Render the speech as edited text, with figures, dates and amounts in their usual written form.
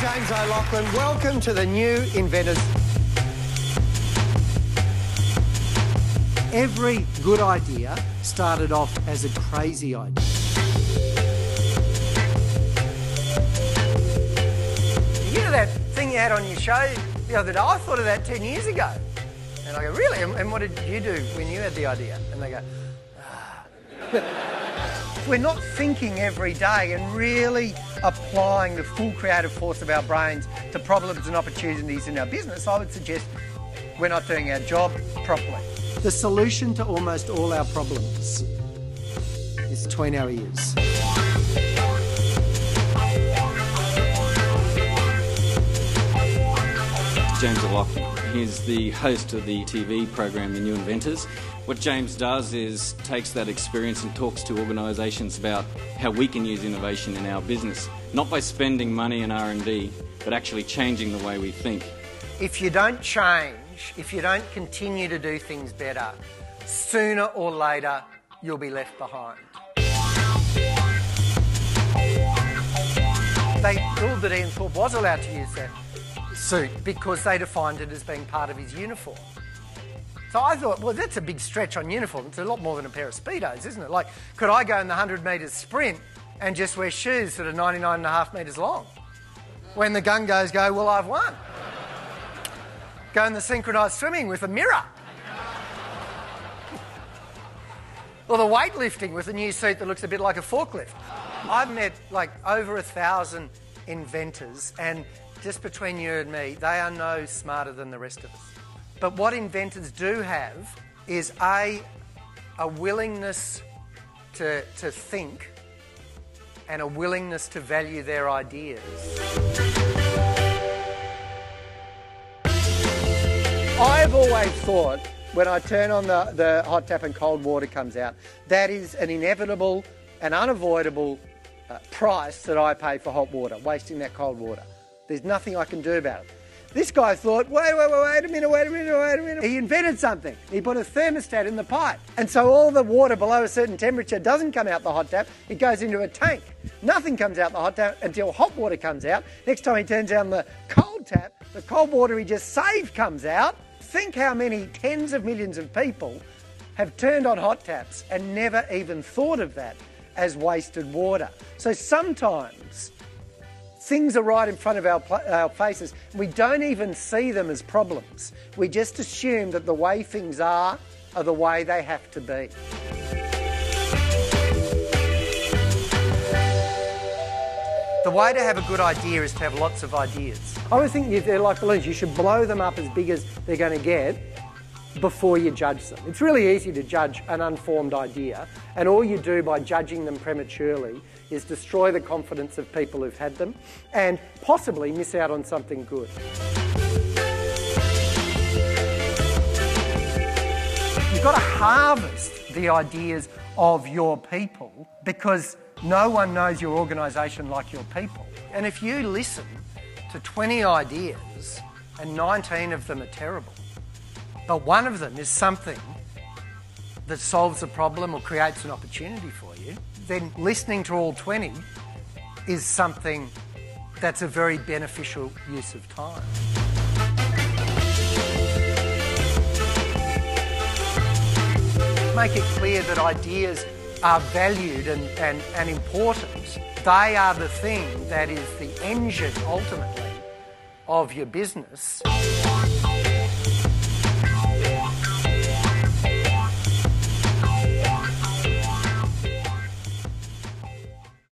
James O'Loughlin. Welcome to the New Inventors. Every good idea started off as a crazy idea. You know that thing you had on your show the other day? I thought of that 10 years ago. And I go, really? And what did you do when you had the idea? And they go, We're not thinking every day and really applying the full creative force of our brains to problems and opportunities in our business. I would suggest we're not doing our job properly. The solution to almost all our problems is between our ears. James O'Loughlin. He's the host of the TV program The New Inventors. What James does is takes that experience and talks to organisations about how we can use innovation in our business, not by spending money in R&D, but actually changing the way we think. If you don't change, if you don't continue to do things better, sooner or later you'll be left behind. They ruled that Ian Thorpe was allowed to use that suit because they defined it as being part of his uniform. So I thought, well, that's a big stretch on uniform. It's a lot more than a pair of Speedos, isn't it? Like, could I go in the 100 metres sprint and just wear shoes that are 99.5 metres long? When the gun goes, go, well, I've won. Go in the synchronised swimming with a mirror. Or the weightlifting with a new suit that looks a bit like a forklift. I've met like over 1,000 inventors, and just between you and me, they are no smarter than the rest of us. But what inventors do have is a willingness to think and a willingness to value their ideas. I've always thought when I turn on the hot tap and cold water comes out, that is an inevitable and unavoidable price that I pay for hot water, wasting that cold water. There's nothing I can do about it. This guy thought, wait a minute. He invented something. He put a thermostat in the pipe. And so all the water below a certain temperature doesn't come out the hot tap, it goes into a tank. Nothing comes out the hot tap until hot water comes out. Next time he turns on the cold tap, the cold water he just saved comes out. Think how many tens of millions of people have turned on hot taps and never even thought of that as wasted water. So sometimes things are right in front of our faces. We don't even see them as problems. We just assume that the way things are the way they have to be. The way to have a good idea is to have lots of ideas. I always think if they're like balloons, you should blow them up as big as they're going to get before you judge them. It's really easy to judge an unformed idea, and all you do by judging them prematurely is destroy the confidence of people who've had them and possibly miss out on something good. You've got to harvest the ideas of your people because no one knows your organisation like your people. And if you listen to 20 ideas and 19 of them are terrible, but one of them is something that solves a problem or creates an opportunity for you, then listening to all 20 is something that's a very beneficial use of time. Make it clear that ideas are valued and important. They are the thing that is the engine, ultimately, of your business.